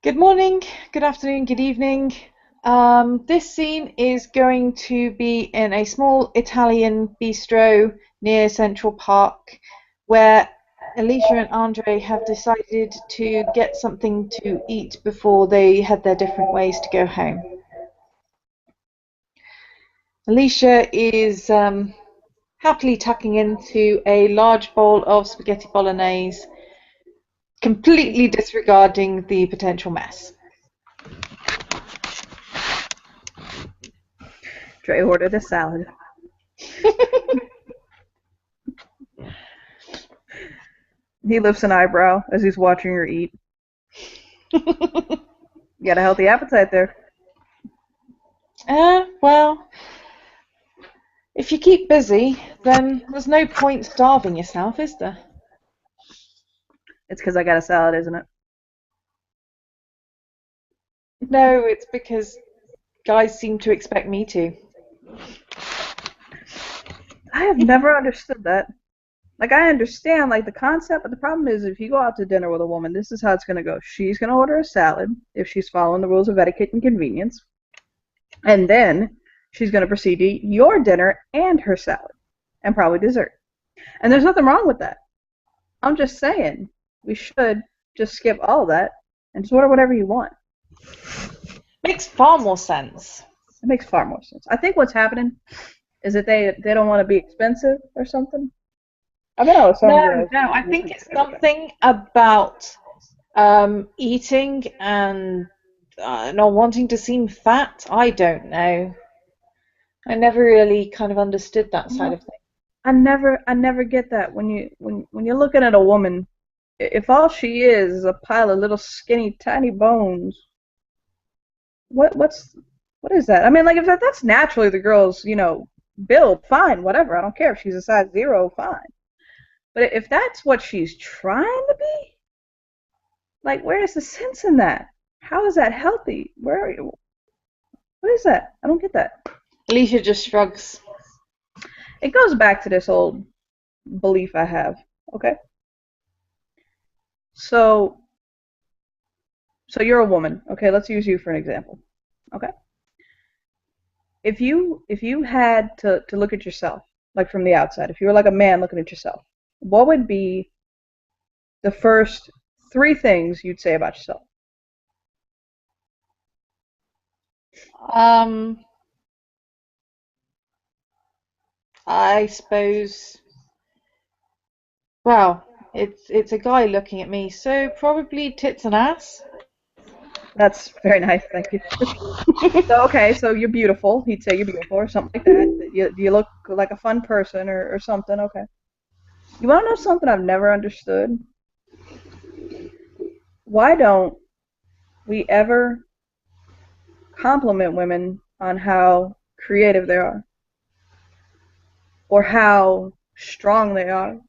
Good morning, good afternoon, good evening. This scene is going to be in a small Italian bistro near Central Park where Alicia and Andre have decided to get something to eat before they head their different ways to go home. Alicia is happily tucking into a large bowl of spaghetti bolognese, completely disregarding the potential mess. Dre ordered a salad. He lifts an eyebrow as he's watching her eat. You got a healthy appetite there. Well, if you keep busy, then there's no point starving yourself, is there? It's because I got a salad, isn't it? No, it's because guys seem to expect me to. I have never understood that. Like, I understand, like, the concept, but the problem is if you go out to dinner with a woman, this is how it's going to go. She's going to order a salad if she's following the rules of etiquette and convenience. And then she's going to proceed to eat your dinner and her salad and probably dessert. And there's nothing wrong with that. I'm just saying we should just skip all of that and just order whatever you want. Makes far more sense. It makes far more sense. I think what's happening is that they don't want to be expensive or something. I mean, some No, I think it's something about eating and not wanting to seem fat. I don't know. I never really kind of understood that side of things. I never get that when you're looking at a woman, if all she is a pile of little skinny tiny bones, what is that? I mean, like if that's naturally the girl's, build, fine, whatever. I don't care if she's a size 0, fine. But if that's what she's trying to be, like where is the sense in that? How is that healthy? Where are you? What is that? I don't get that. Alicia just shrugs. It goes back to this old belief I have, okay? So you're a woman, okay? Let's use you for an example, okay? If you had to look at yourself, like from the outside, if you were like a man looking at yourself, what would be the first 3 things you'd say about yourself? I suppose. Well, it's a guy looking at me, so probably tits and ass. That's very nice, thank you. So you're beautiful. He'd say you're beautiful or something like that. You look like a fun person or something, okay. You want to know something I've never understood? Why don't we ever compliment women on how creative they are or how strong they are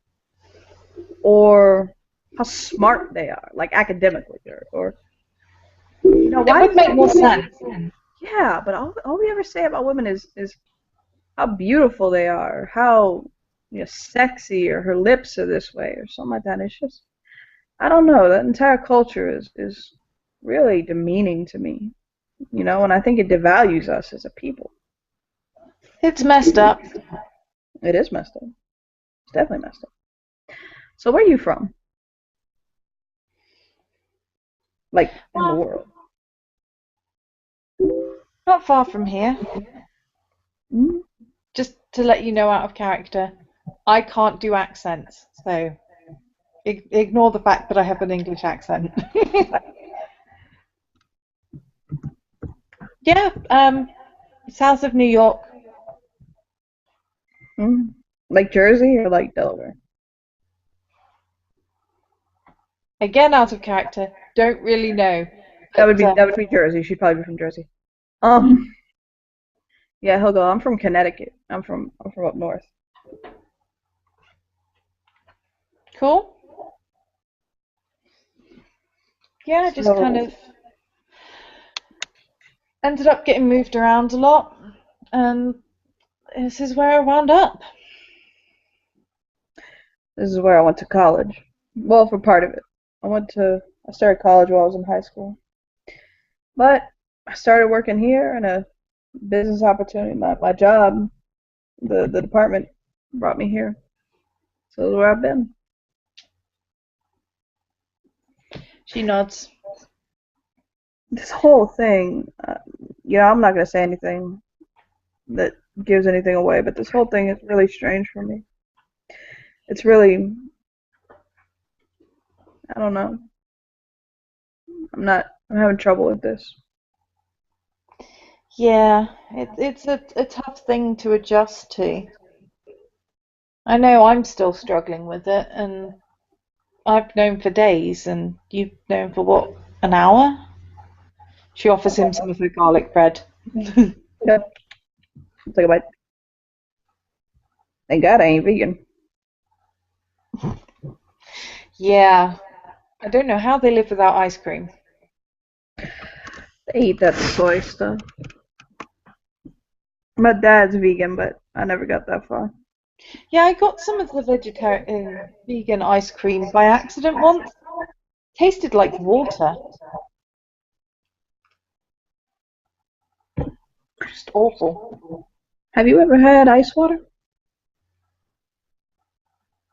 or how smart they are, like academically or It why would make more sense. yeah, but all we ever say about women is how beautiful they are, or how sexy, or her lips are this way, or something like that. It's just, I don't know. That entire culture is really demeaning to me, and I think it devalues us as a people. It's messed up. It is messed up. It's definitely messed up. So where are you from? Like in the world? Not far from here. Mm-hmm. Just to let you know, out of character, I can't do accents, so ignore the fact that I have an English accent. Yeah, south of New York. Mm-hmm. Like Jersey or like Delaware? Again, out of character. Don't really know. That would But, be Jersey. She'd probably be from Jersey. Yeah, he'll go. I'm from Connecticut. I'm from up north. cool. Yeah, just kind So of ended up getting moved around a lot, and this is where I wound up. this is where I went to college. Well, for part of it. I started college while I was in high school. But I started working here and a business opportunity, my job, the department brought me here. So that's where I've been. She nods. This whole thing, I'm not going to say anything that gives anything away, but this whole thing is really strange for me. It's really, I don't know. I'm having trouble with this. Yeah, it's a tough thing to adjust to. I know I'm still struggling with it, and I've known for days, and you've known for what, an hour? She offers him some of her garlic bread. Yep. It's like, but thank God I ain't vegan. Yeah, I don't know how they live without ice cream. They eat that soy stuff. My dad's vegan, but I never got that far. Yeah, I got some of the vegetarian vegan ice cream by accident once. Tasted like water. Just awful. Have you ever had ice water?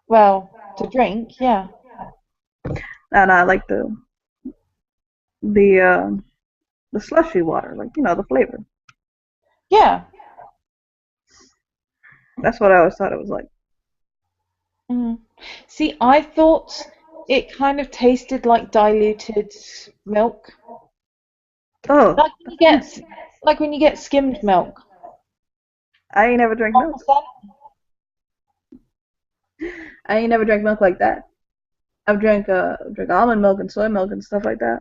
Well, to drink, yeah. No, no, I like the uh, the slushy water, like the flavor. Yeah. That's what I always thought it was like. Mm. See, I thought it kind of tasted like diluted milk. Oh, Like when you get like when you get skimmed milk. I ain't never drank milk. 1%. I ain't never drank milk like that. I've drank almond milk and soy milk and stuff like that,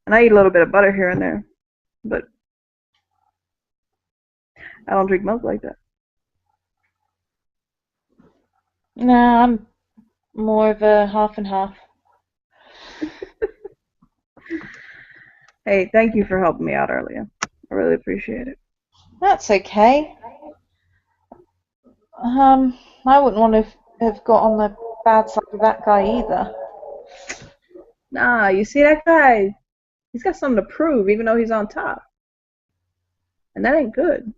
and I eat a little bit of butter here and there, but I don't drink milk like that. No, I'm more of a half and half. Hey, thank you for helping me out earlier. I really appreciate it. That's okay. I wouldn't want to have got on the bad side of that guy either. Nah, you see that guy? He's got something to prove, even though he's on top, and that ain't good.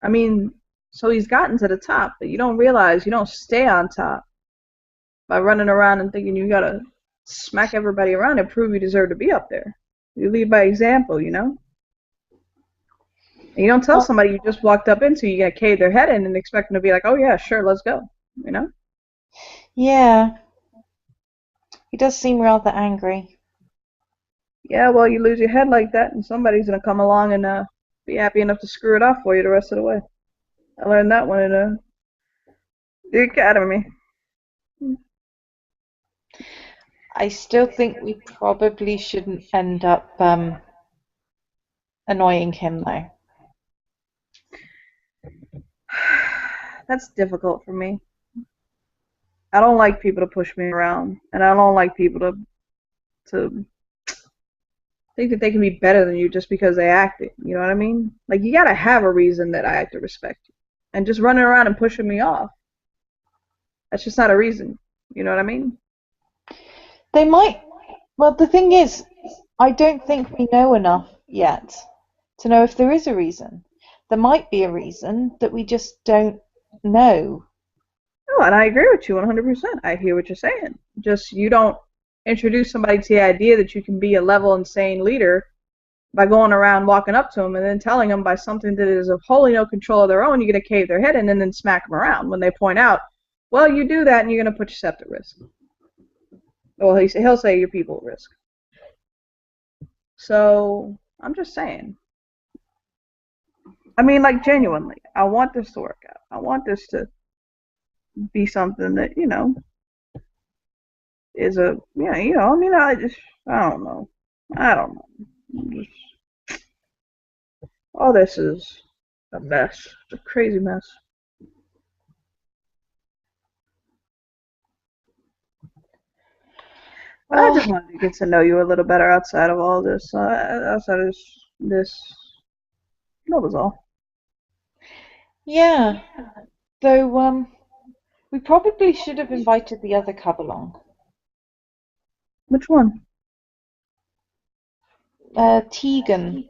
I mean, so he's gotten to the top, but you don't realize you don't stay on top by running around and thinking you gotta smack everybody around and prove you deserve to be up there. You lead by example. And you don't tell Well, somebody you just walked up into, you're gonna cave their head in and expect them to be like, oh yeah, sure, let's go. yeah, he does seem rather angry. Yeah, well, you lose your head like that, and somebody's gonna come along and be happy enough to screw it off for you the rest of the way. I learned that one in the academy. I still think we probably shouldn't end up annoying him though. That's difficult for me. I don't like people to push me around, and I don't like people to think that they can be better than you just because they act it. You know what I mean? Like you gotta have a reason that I have to respect you, and just running around and pushing me off. That's just not a reason. You know what I mean? They might. Well, the thing is, I don't think we know enough yet to know if there is a reason. There might be a reason that we just don't know. Oh, and I agree with you 100%. I hear what you're saying. Just you don't introduce somebody to the idea that you can be a level insane leader by going around walking up to them and then telling them by something that is of wholly no control of their own, you're going to cave their head in and then smack them around when they point out, well, you do that and you're going to put yourself at risk. Well, he'll say your people at risk. So I'm just saying. I mean, like genuinely, I want this to work out. I want this to be something that is a I mean, I don't know. I don't know. Just, all this is a mess. It's a crazy mess. But I Well, just wanted to get to know you a little better outside of all this. Outside of this, that was all. yeah. Though, we probably should have invited the other cub along. Which one? Tegan,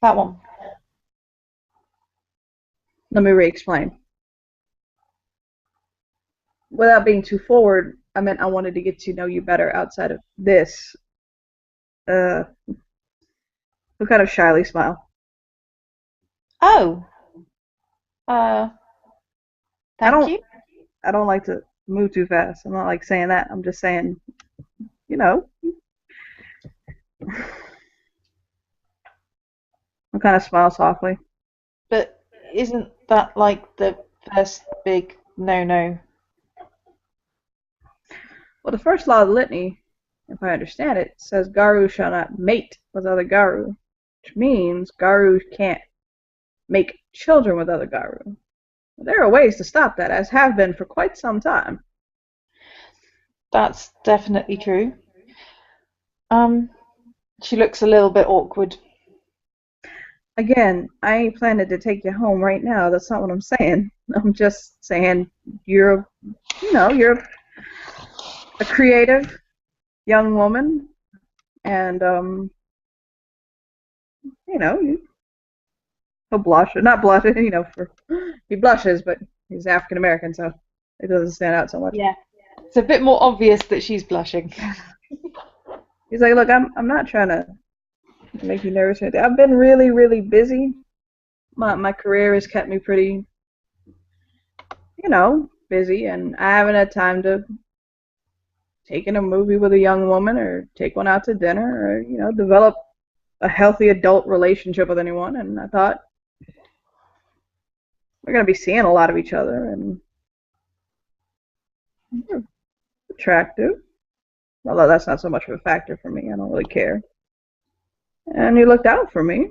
that one. Let me re-explain. Without being too forward, I meant I wanted to get to know you better outside of this. Uh, who kind of shyly smile. Oh, I thank don't, you. I don't like to move too fast. I'm not like saying that. I'm just saying, you know, I kind of smile softly. But isn't that like the first big no-no? Well, the first law of the litany, if I understand it, says Garu shall not mate with other Garu, which means Garu can't make children with other Garu. There are ways to stop that, as have been for quite some time. That's definitely true. Um, she looks a little bit awkward. Again, I ain't planning to take you home right now. That's not what I'm saying. I'm just saying you're, you're a creative young woman, and you he'll blush, not blush, for he blushes, but he's African American, so it doesn't stand out so much. Yeah. It's a bit more obvious that she's blushing. He's like, look, I'm not trying to make you nervous or anything. I've been really, really busy. My career has kept me pretty, busy, and I haven't had time to take in a movie with a young woman or take one out to dinner or, develop a healthy adult relationship with anyone. And I thought we're going to be seeing a lot of each other, and you're attractive. Although that's not so much of a factor for me. I don't really care. And you looked out for me.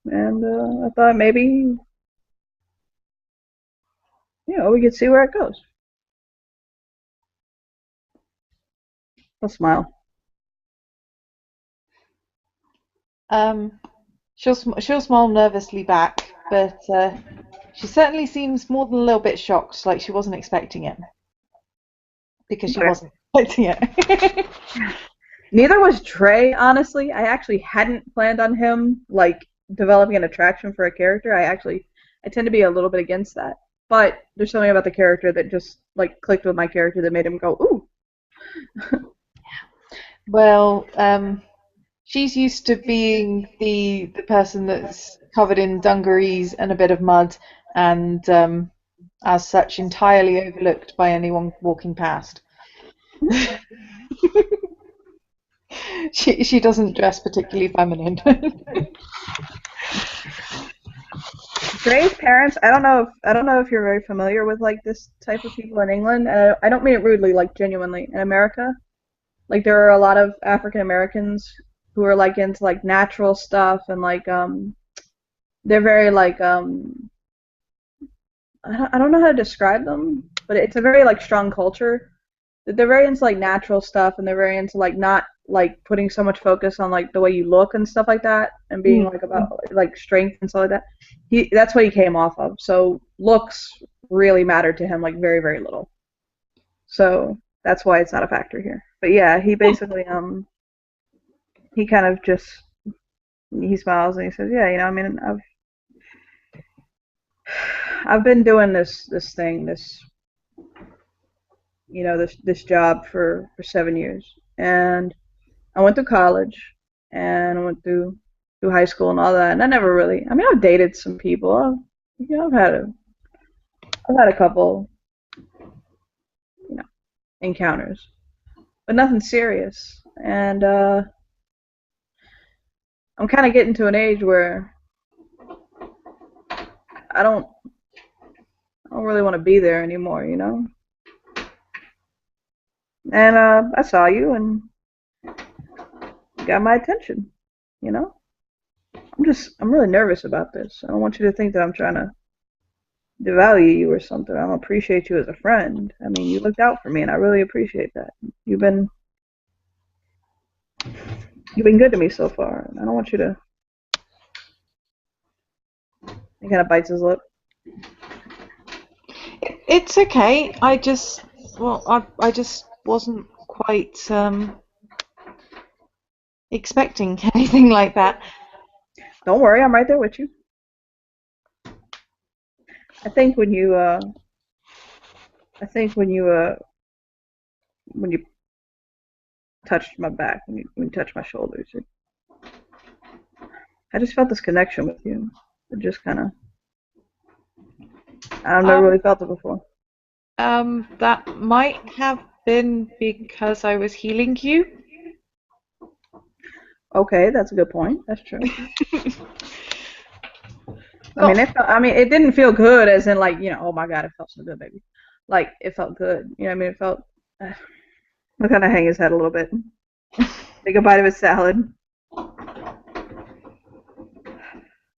And I thought maybe, we could see where it goes. I'll smile. Um, she'll smile nervously back, but she certainly seems more than a little bit shocked, like she wasn't expecting it, because she Okay. wasn't expecting it. Neither was Trey, honestly. I actually hadn't planned on him, like, developing an attraction for a character. I tend to be a little bit against that. But there's something about the character that just, like, clicked with my character that made him go, ooh. Well, she's used to being the person that's covered in dungarees and a bit of mud, and as such entirely overlooked by anyone walking past. She doesn't dress particularly feminine. Trey's parents, I don't know if you're very familiar with, like, this type of people in England. And I don't mean it rudely, like, genuinely. In America, like, there are a lot of African Americans who are, like, into, like, natural stuff, and, like, they're very, like, I don't know how to describe them, but it's a very, like, strong culture. They're very into, like, natural stuff, and they're very into, like, not, like, putting so much focus on, like, the way you look and stuff like that, and being, Mm. like, about, like, strength and stuff like that. That's what he came off of. So looks really mattered to him, like, very, very little. So that's why it's not a factor here. But yeah, he basically he kind of just he smiles and he says, yeah, I mean, I've been doing this thing, this job for 7 years, and I went to college, and I went through high school and all that, and I never really. I mean, I've dated some people. I've had a couple, you know, encounters, but nothing serious. And I'm kind of getting to an age where I don't I don't really want to be there anymore. And I saw you and you got my attention. You know. I'm really nervous about this. I don't want you to think that I'm trying to devalue you or something. I don't appreciate you as a friend. I mean, you looked out for me, and I really appreciate that. You've been you've been good to me so far. And I don't want you to. He kind of bites his lip. It's okay. I just wasn't quite expecting anything like that. Don't worry, I'm right there with you. I think when you I think when you touched my back, when you touched my shoulders, I just felt this connection with you. It just kind of, I've never Um, really felt it before. that might have been because I was healing you. Okay, that's a good point. That's true. Got I mean, it didn't feel good, as in like, oh my God, it felt so good, baby. Like it felt good. You know what I mean? It felt. I kind of hang his head a little bit. Take a bite of his salad.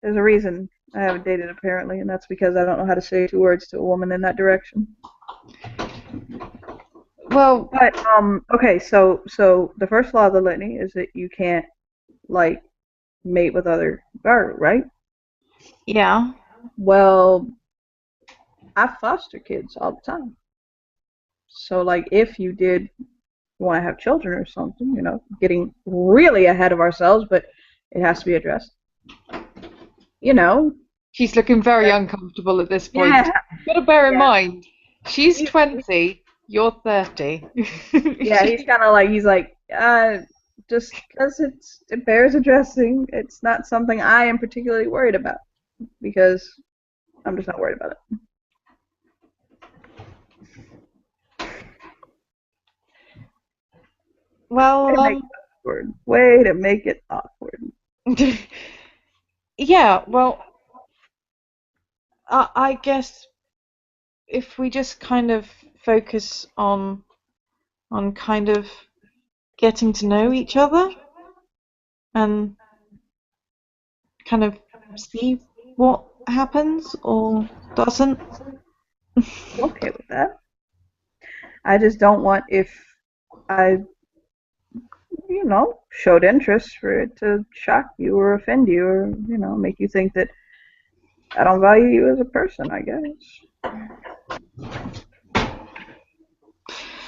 There's a reason I haven't dated apparently, and that's because I don't know how to say 2 words to a woman in that direction. well, But okay, so the first law of the litany is that you can't like mate with other Garu, right? yeah. Well, I foster kids all the time. So like if you did want to have children or something, getting really ahead of ourselves, but it has to be addressed. You know, She's looking very uncomfortable at this point. yeah, You've got to bear in yeah. mind, she's He, 20, you're 30. yeah, he's kind of like just because it bears addressing. It's not something I am particularly worried about because I'm just not worried about it. Way Well, to make it awkward. Way to make it awkward. yeah, well, I guess if we just kind of focus on kind of getting to know each other and kind of see what happens or doesn't. I'm okay with that. I just don't want if I, showed interest for it to shock you or offend you or, make you think that I don't value you as a person, I guess.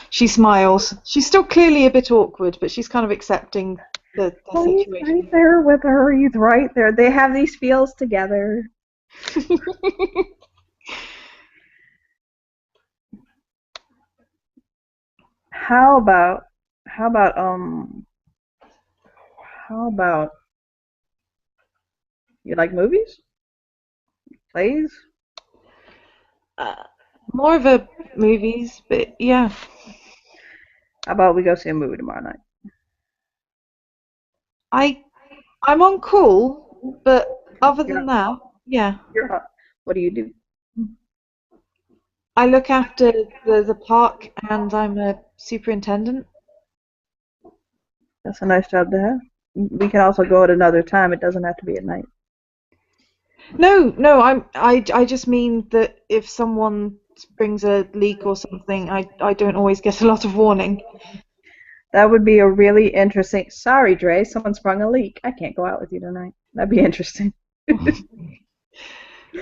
She smiles. She's still clearly a bit awkward, but she's kind of accepting the Well, he's right situation. there with her. He's right there. They have these feels together. How about, how about, um, how about, you like movies? Plays? uh, More of a movies, but yeah. How about we go see a movie tomorrow night? I I'm on call, but other You're than not, that, yeah. you're not. What do you do? I look after the park and I'm a superintendent. That's a nice job to have. We can also go at another time. It doesn't have to be at night. No, no, I just mean that if someone brings a leak or something, I don't always get a lot of warning. That would be a really interesting. Sorry, Dre, someone sprung a leak. I can't go out with you tonight. That'd be interesting.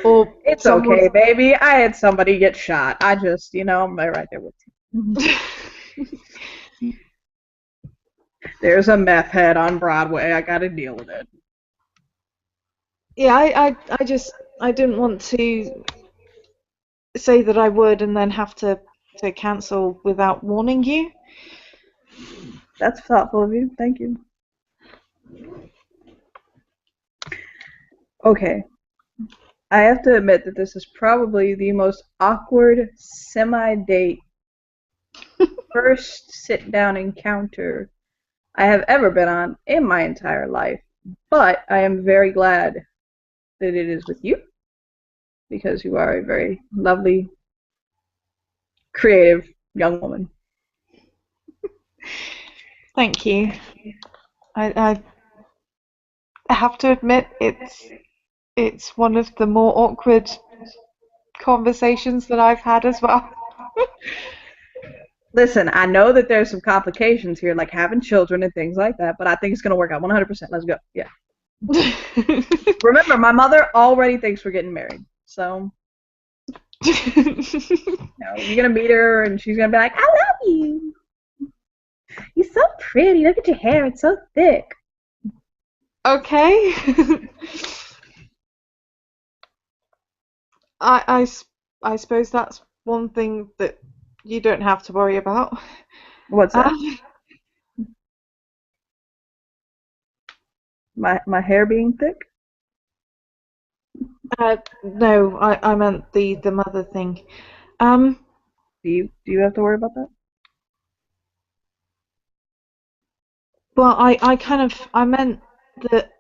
Or It's someone okay, baby. I had somebody get shot. I just, I'm right there with you. There's a meth head on Broadway. I got to deal with it. yeah, I didn't want to say that I would and then have to cancel without warning you. That's thoughtful of you. Thank you. Okay. I have to admit that this is probably the most awkward semi-date first sit-down encounter I have ever been on in my entire life. But I am very glad that it is with you because you are a very lovely, creative young woman. Thank you. I have to admit it's one of the more awkward conversations that I've had as well. Listen, I know that there's some complications here, like having children and things like that, but I think it's going to work out 100%. Let's go. Yeah. Remember, my mother already thinks we're getting married. So, you're going to meet her and she's going to be like, I love you. You're so pretty. Look at your hair. It's so thick. Okay. I, I, s- I suppose that's one thing that you don't have to worry about. What's that? Um, My hair being thick? no, I meant the mother thing. Um, Do you have to worry about that? well, I meant that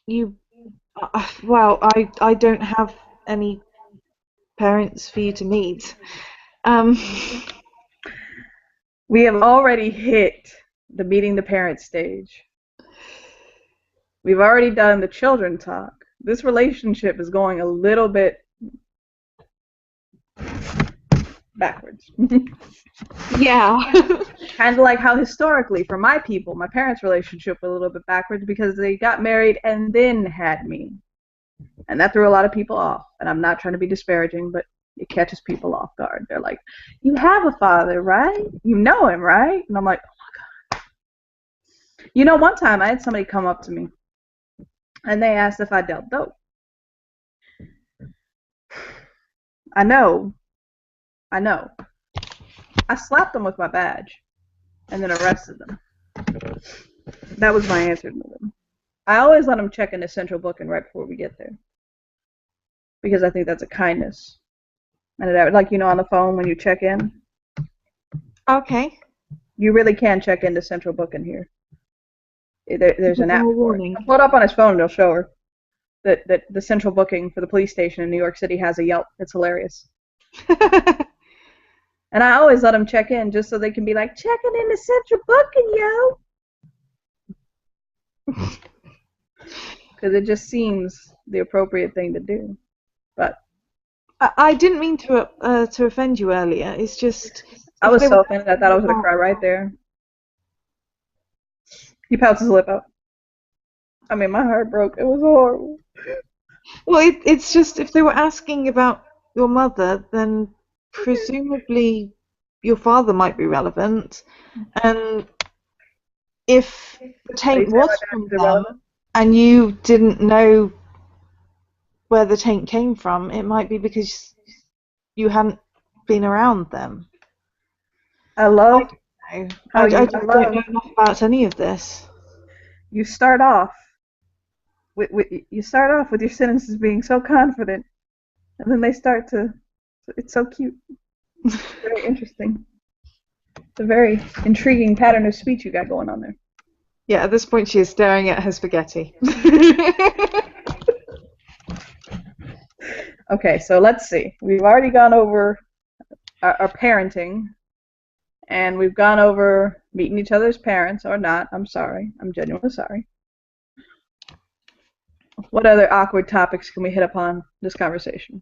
you, well, I don't have any parents for you to meet. Um, We have already hit the meeting the parents stage. We've already done the children talk. This relationship is going a little bit backwards. yeah. Kind of like how historically, for my people, my parents' relationship was a little bit backwards because they got married and then had me. And that threw a lot of people off. And I'm not trying to be disparaging, but it catches people off guard. They're like, "You have a father, right? You know him, right?" And I'm like, one time I had somebody come up to me and they asked if I dealt dope. I know. I know. I slapped them with my badge and then arrested them. That was my answer to them. I always let them check into central booking right before we get there because I think that's a kindness. And like on the phone when you check in, Okay. you really can check into central booking here. There's Give an them app a for it. warning. Pull it up on his phone and it'll show her that the central booking for the police station in New York City has a Yelp. It's hilarious. And I always let them check in just so they can be like, "Checking into central booking, yo." Because it just seems the appropriate thing to do. But I didn't mean to offend you earlier. It's just I if was they were so offended. I thought I was going to about, cry right there. He pouts his lip out. I mean, my heart broke. It was horrible. well, it's just if they were asking about your mother, then presumably your father might be relevant, and if the Are you taint saying my was dad from is them irrelevant? and you didn't know where the taint came from, it might be because you hadn't been around them. I I love don't know. how I you. I just don't love know enough about any of this. you start off you start off with your sentences being so confident, and then they start to. It's so cute. Very interesting. It's a very intriguing pattern of speech you got going on there. Yeah, at this point she is staring at her spaghetti. Okay, so let's see. We've already gone over our parenting, and we've gone over meeting each other's parents or not. I'm sorry. I'm genuinely sorry. What other awkward topics can we hit upon this conversation?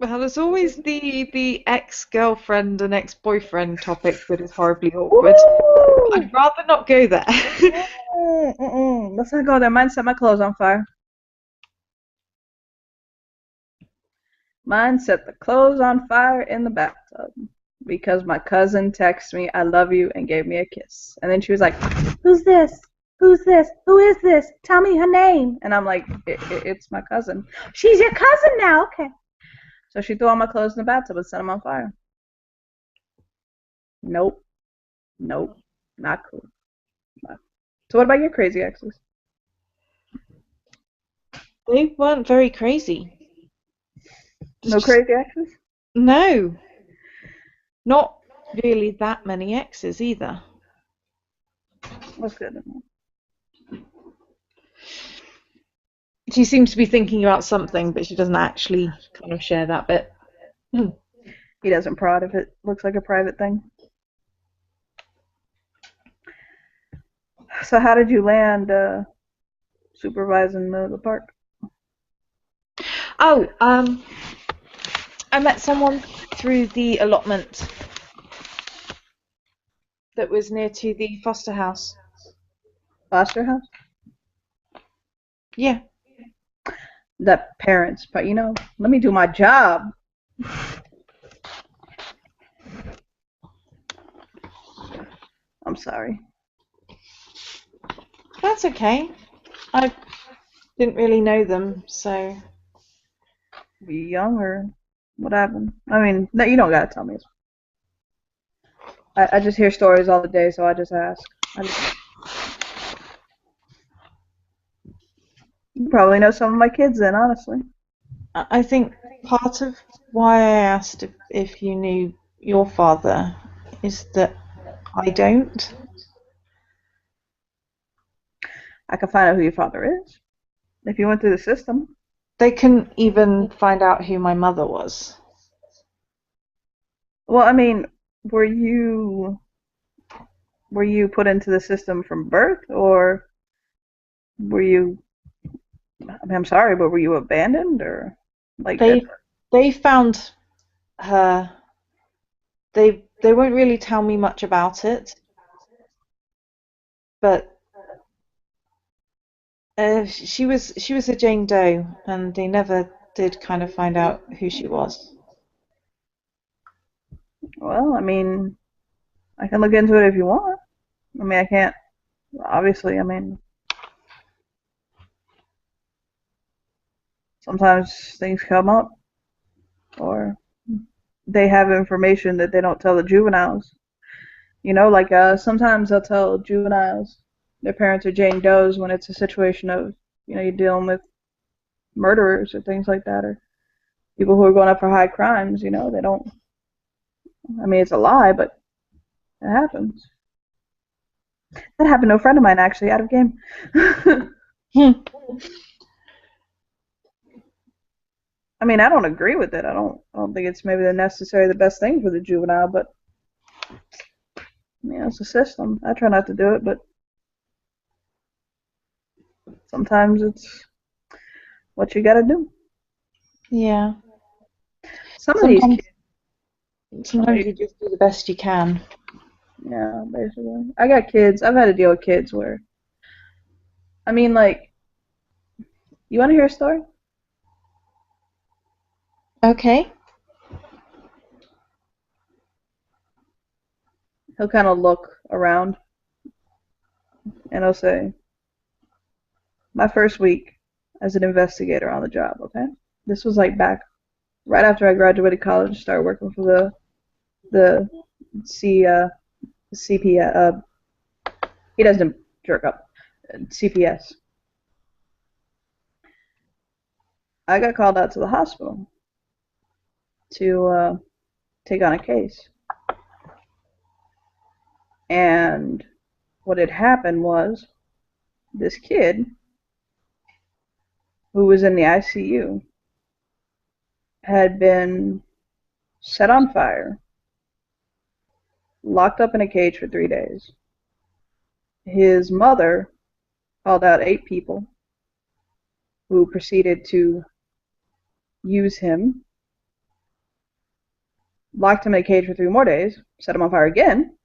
Well, there's always the ex-girlfriend and ex-boyfriend topic that is horribly awkward. Ooh! I'd rather not go there. Let's not go there. Mine set my clothes on fire. Mine set the clothes on fire in the bathtub because my cousin texted me, "I love you," and gave me a kiss. And then she was like, "Who's this? Who's this? Who is this? Tell me her name." And I'm like, "It's my cousin." "She's your cousin now, okay." So she threw all my clothes in the bathtub and set them on fire. Nope. Nope. Not cool. Not. So what about your crazy exes? They weren't very crazy. No Just crazy exes? no, not really that many exes either. That's good. She seems to be thinking about something, but she doesn't actually kind of share that bit. He doesn't prod if it looks like a private thing. So how did you land supervising the park? Oh, I met someone through the allotment that was near to the foster house. Foster house? Yeah. The parents, but let me do my job. sorry. That's okay. I didn't really know them, so Were you young or what happened? I mean, no, you don't gotta tell me. I just hear stories all the day, so I just ask. You probably know some of my kids then, honestly. I think part of why I asked if you knew your father is that I don't. I can find out who your father is if you went through the system. They couldn't even find out who my mother was. Well, I mean, were you were you put into the system from birth, or were you? I mean, I'm sorry, but were you abandoned or like at? They they found her. They won't really tell me much about it, but she was a Jane Doe, and they never did kind of find out who she was. Well, I mean, I can look into it if you want. I mean, I can't. Obviously, I mean, sometimes things come up, or they have information that they don't tell the juveniles. You know, like sometimes they'll tell juveniles their parents are Jane Does when it's a situation of, you're dealing with murderers or things like that, or people who are going up for high crimes. They don't. I mean, it's a lie, but it happens. That happened to a friend of mine actually, out of game. Hmm. I mean, I don't agree with it. I don't think it's maybe necessarily the best thing for the juvenile, but it's a system. I try not to do it, but sometimes it's what you got to do. Yeah. Some of these Sometimes, kids, some of sometimes these, you just do the best you can. yeah, basically. I got kids. I've had to deal with kids where, I mean, like, you want to hear a story? Okay. He'll kind of look around and he'll say, my first week as an investigator on the job, okay? This was like back right after I graduated college, started working for the C CP he doesn't jerk up CPS. I got called out to the hospital to take on a case, and what had happened was this kid who was in the ICU had been set on fire, locked up in a cage for 3 days. His mother called out 8 people who proceeded to use him, locked him in a cage for 3 more days, set him on fire again,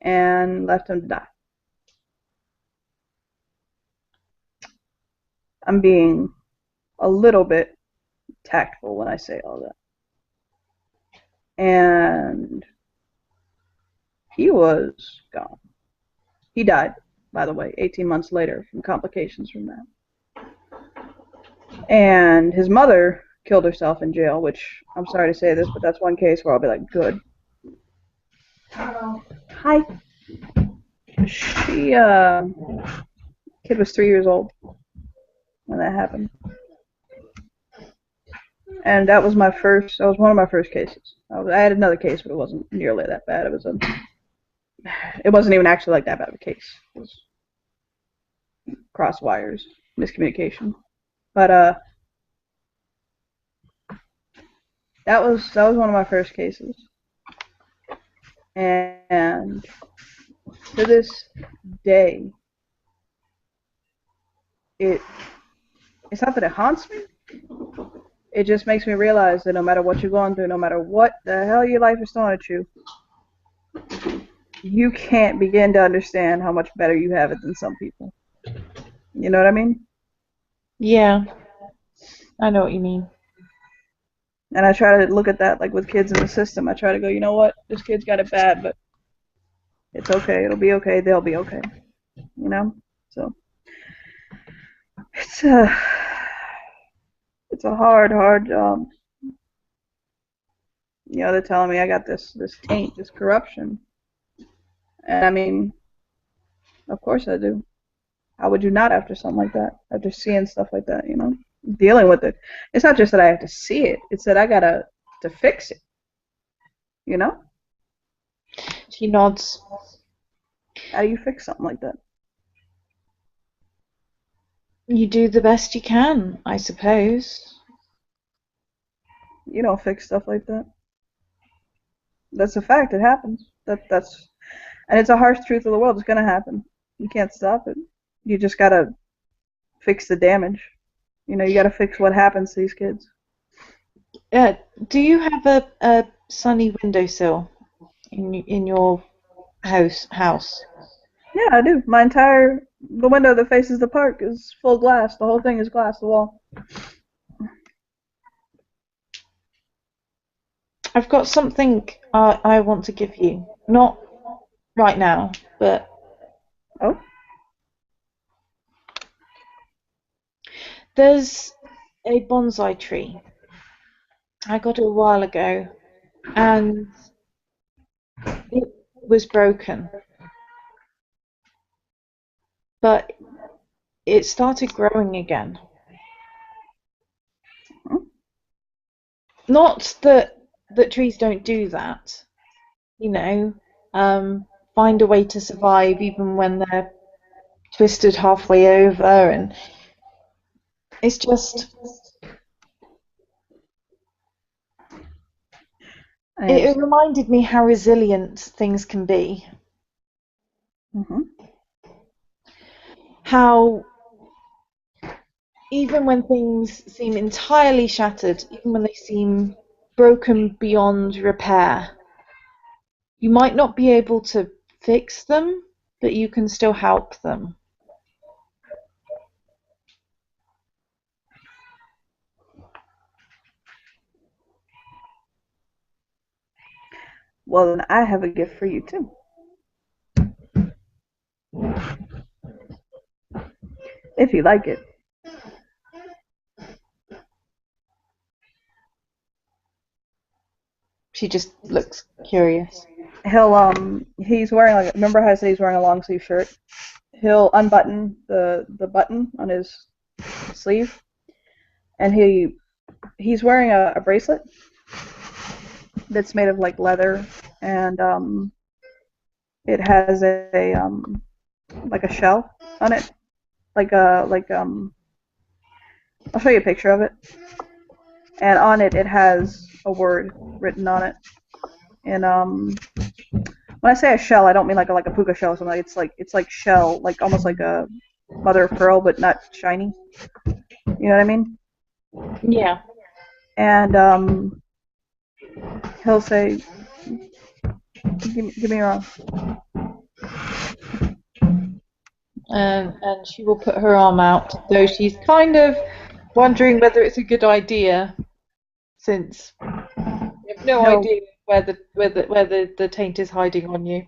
and left him to die. I'm being a little bit tactful when I say all that. And he was gone. He died, by the way, 18 months later from complications from that. And his mother killed herself in jail, which I'm sorry to say this, but that's one case where I'll be like, good. Hi. She, kid was 3 years old when that happened. And that was one of my first cases. I had another case, but it wasn't nearly that bad. It wasn't even actually like that bad of a case. It was cross wires, miscommunication. But that was one of my first cases. And to this day, it's not that it haunts me. It just makes me realize that no matter what you're going through, no matter what the hell your life is throwing at you, you can't begin to understand how much better you have it than some people. You know what I mean? Yeah, I know what you mean. And I try to look at that like with kids in the system. I try to go, you know what? This kid's got it bad, but It's okay. It'll be okay. They'll be okay. You know. So it's a it's a hard. They're telling me I got this taint, this corruption, and I mean, of course I do. How would you not after something like that? After seeing stuff like that, dealing with it. It's not just that I have to see it; it's that I gotta to fix it. You know, She nods. how do you fix something like that? You do the best you can, I suppose. You don't fix stuff like that. That's a fact. It happens. And it's a harsh truth of the world. It's gonna happen. You can't stop it. You just gotta fix the damage. You gotta fix what happens to these kids. Uh, do you have a sunny windowsill in your house? Yeah, I do. The window that faces the park is full glass. The whole thing is glass, the wall. I've got something I want to give you. Not right now, but Oh, there's a bonsai tree. I got it a while ago, and it was broken, but it started growing again. Not that trees don't do that, you know, find a way to survive even when they're twisted halfway over, and it's just I it understand. reminded me how resilient things can be, Hmm. how even when things seem entirely shattered, even when they seem broken beyond repair, you might not be able to fix them, but you can still help them. Well, then I have a gift for you too, if you like it. She just looks curious. He's wearing remember how I said he's wearing a long sleeve shirt? He'll unbutton the button on his sleeve, and he's wearing a bracelet that's made of like leather, and it has a like a shell on it, I'll show you a picture of it, and on it has a word written on it, and when I say a shell, I don't mean like a puka shell or something. It's like shell, like almost like a mother of pearl, but not shiny. You know what I mean? Yeah, And he'll say, give me your arm. and she will put her arm out, though she's kind of wondering whether it's a good idea, since you have no He'll idea where the taint is hiding on you.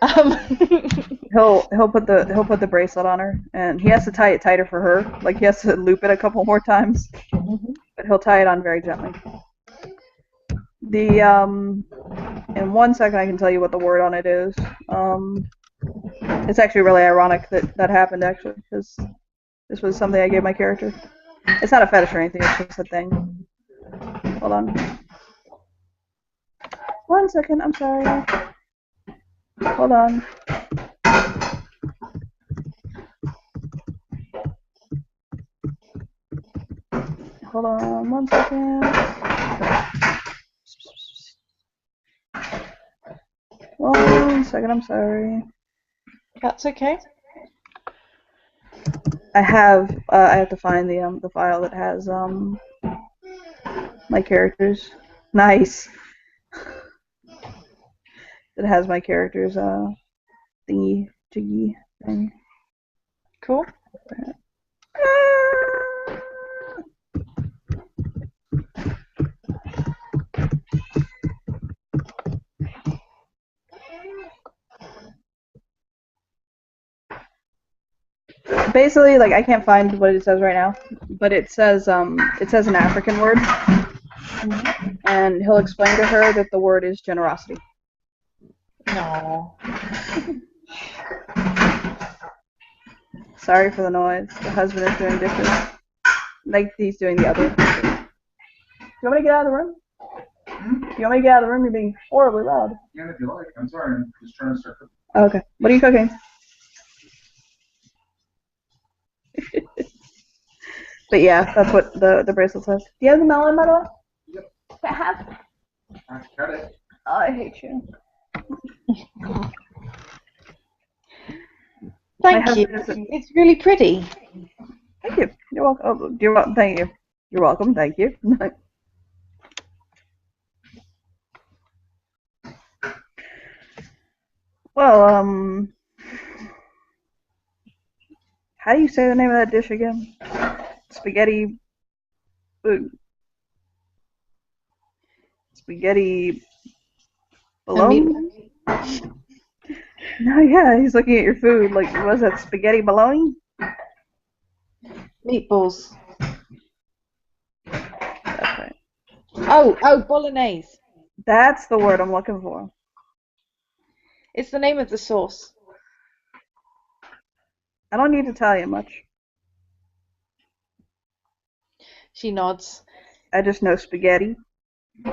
Um, he'll put the bracelet on her, and he has to tie it tighter for her. Like he has to loop it a couple more times, but he'll tie it on very gently. The In 1 second I can tell you what the word on it is. It's actually really ironic that that happened actually, because this was something I gave my character. It's not a fetish or anything. It's just a thing. Hold on. 1 second. I'm sorry. Hold on. Hold on 1 second. 1 second. I'm sorry. that's okay. I have to find the file that has my characters. Nice. That has my characters thingy jiggy thing. Cool. basically, like, I can't find what it says right now, but it says an African word, and he'll explain to her that the word is generosity. No. Sorry for the noise. The husband is doing dishes. Like he's doing the other. Do you want me to get out of the room? Do you want me to get out of the room? You're being horribly loud. Yeah, if you like. I'm sorry. I'm just trying to start cooking. Okay. What are you cooking? But yeah, that's what the bracelet says. Do you have the melon, by the way? Yep. I have. I cut it. Oh, I hate you. Thank you. It's really pretty. Thank you. You're welcome. Oh, you're welcome. Thank you. You're welcome. Thank you. Well, how do you say the name of that dish again? Spaghetti. Spaghetti. Bologna? No, yeah, he's looking at your food. Like, was that spaghetti bologna? Meatballs. That's right. Oh, bolognese. That's the word I'm looking for. It's the name of the sauce. I don't need to tell you much. She nods. I just know spaghetti,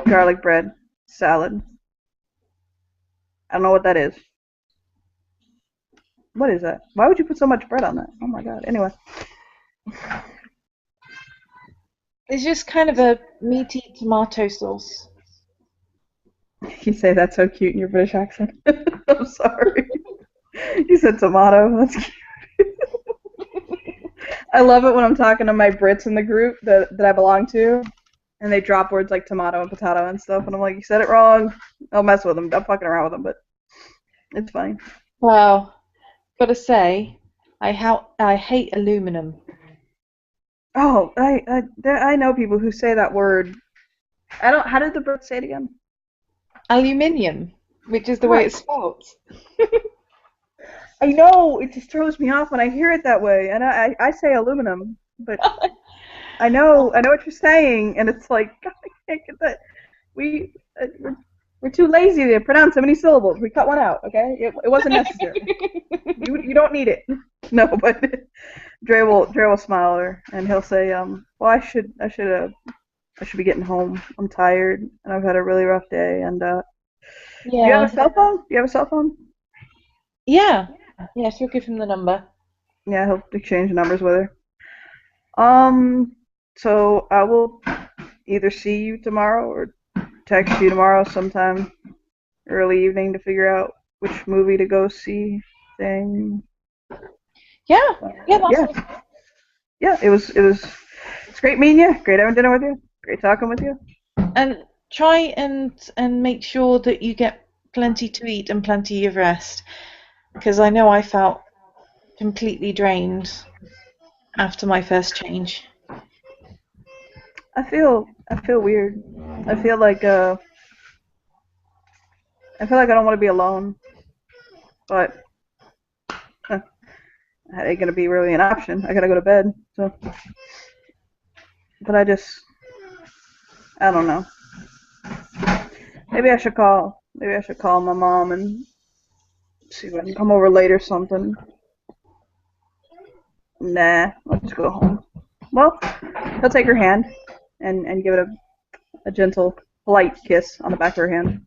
garlic bread, salad. I don't know what that is. What is that? Why would you put so much bread on that? Oh my god. Anyway. It's just kind of a meaty tomato sauce. You say that's so cute in your British accent. I'm sorry. You said tomato. That's cute. I love it when I'm talking to my Brits in the group that I belong to, and they drop words like tomato and potato and stuff, and I'm like, you said it wrong. I'll mess with them. I'm fucking around with them, but it's funny. Well, gotta say, I hate aluminum. Oh, I know people who say that word. How did the Brits say it again? Aluminium, which is the way it's spelled. I know, it just throws me off when I hear it that way, and I say aluminum, but I know what you're saying, and it's like, God, I can't get that. We're too lazy to pronounce so many syllables. We cut one out, okay? It wasn't necessary. You don't need it. No, but Dre will smile at her, and he'll say, well, I should be getting home. I'm tired, and I've had a really rough day, and Yeah. Do you have a cell phone? Do you have a cell phone? Yeah. Yeah, she'll give him the number. Yeah, he'll exchange numbers with her. So I will either see you tomorrow or text you tomorrow sometime early evening to figure out which movie to go see thing. Yeah, that's Yeah, it's great meeting you. Great having dinner with you. Great talking with you. And try and make sure that you get plenty to eat and plenty of rest, because I know I felt completely drained after my first change. I feel weird. I feel like I don't want to be alone, but that ain't gonna be really an option. I gotta go to bed. So, but I don't know. Maybe I should call my mom and see if I can come over late or something. Nah, I'll just go home. Well, he'll take her hand and give it a gentle, polite kiss on the back of her hand.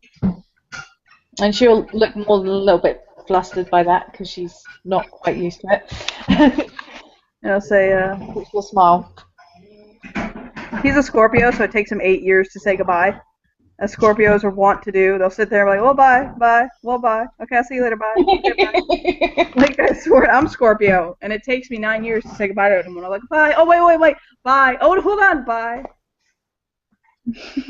And she'll look more than a little bit flustered by that, because she's not quite used to it. And I'll say, She'll smile. he's a Scorpio, so it takes him 8 years to say goodbye. As Scorpios are wont to do, they'll sit there and be like, well, bye, well, bye. Okay, I'll see you later, bye. Okay, bye. Like, I swear, I'm Scorpio, and it takes me 9 years to say goodbye to him. When I'm like, bye. Oh, wait, bye. Oh, hold on, bye.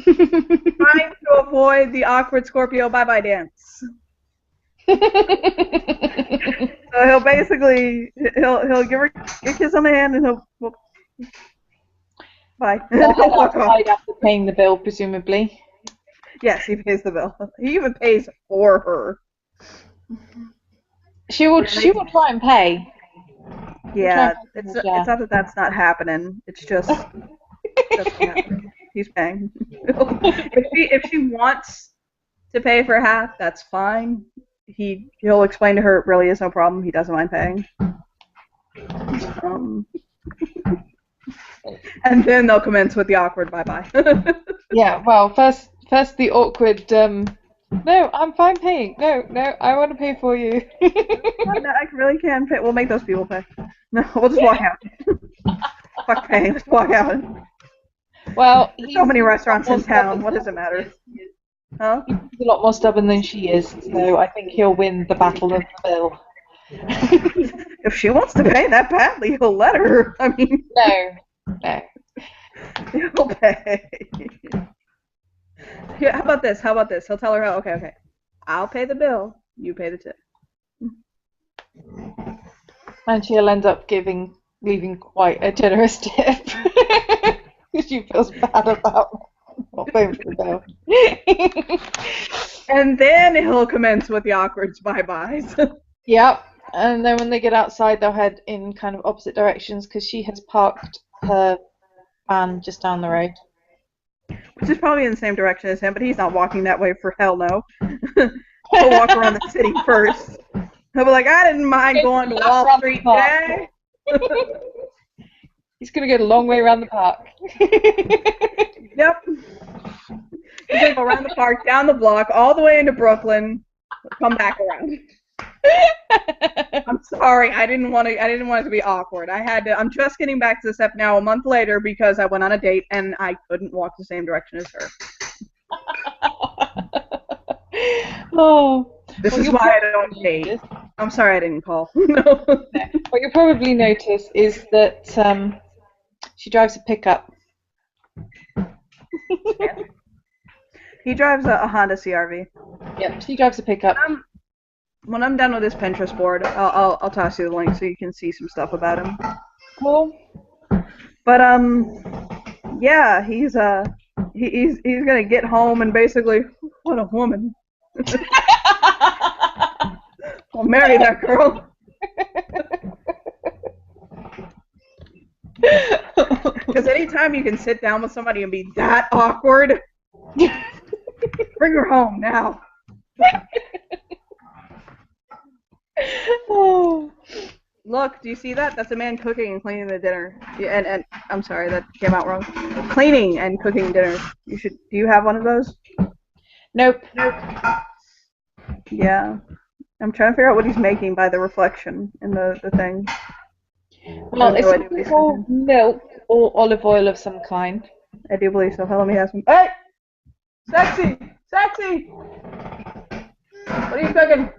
Trying to avoid the awkward Scorpio bye-bye dance. So he'll basically, he'll give her a kiss on the hand, and well, bye. And he'll walk off. After paying the bill, presumably. Yes, he pays the bill. He even pays for her. She will try and pay. Yeah, try and it's yeah. not that that's not happening. It's just that's not happening. He's paying. if she wants to pay for half, that's fine. He'll explain to her it really is no problem. He doesn't mind paying. And then they'll commence with the awkward bye-bye. Yeah, well, first the awkward, no, I'm fine paying. No, I want to pay for you. No, I really can pay. We'll make those people pay. No, we'll just walk out. Fuck paying. Let's walk out. Well, There's so many restaurants in town. What does it matter? Huh? He's a lot more stubborn than she is, so I think he'll win the battle of the bill. If she wants to pay that badly, he'll let her. I mean, No. he'll pay. Yeah, how about this? He'll tell her, okay. I'll pay the bill. You pay the tip. And she'll end up leaving quite a generous tip. She feels bad about not paying for the bill. And then he'll commence with the awkward bye-byes. Yep. And then when they get outside, they'll head in kind of opposite directions because she has parked her van just down the road. Which is probably in the same direction as him, but he's not walking that way for hell no. He'll walk around the city first. He'll be like, I didn't mind going to Wall Street today. He's going to go the long way around the park. Yep. He's going to go around the park, down the block, all the way into Brooklyn, come back around. I'm sorry, I didn't want it to be awkward. I'm just getting back to this step now a month later because I went on a date and I couldn't walk the same direction as her. Oh. This is why I don't date. I'm sorry I didn't call. No. What you'll probably notice is that she drives a pickup. He drives a Honda CR-V. Yep, she drives a pickup. When I'm done with this Pinterest board, I'll toss you the link so you can see some stuff about him. Cool. But yeah, he's gonna get home and basically, what a woman. I'll marry that girl. Because anytime you can sit down with somebody and be that awkward, bring her home now. Oh. Look, do you see that? That's a man cooking and cleaning the dinner. Yeah, and I'm sorry, that came out wrong. Cleaning and cooking dinner. Do you have one of those? Nope. Yeah. I'm trying to figure out what he's making by the reflection in the thing. Well, it's all milk or olive oil of some kind. I do believe so. Let me ask him. Hey! Sexy! What are you cooking?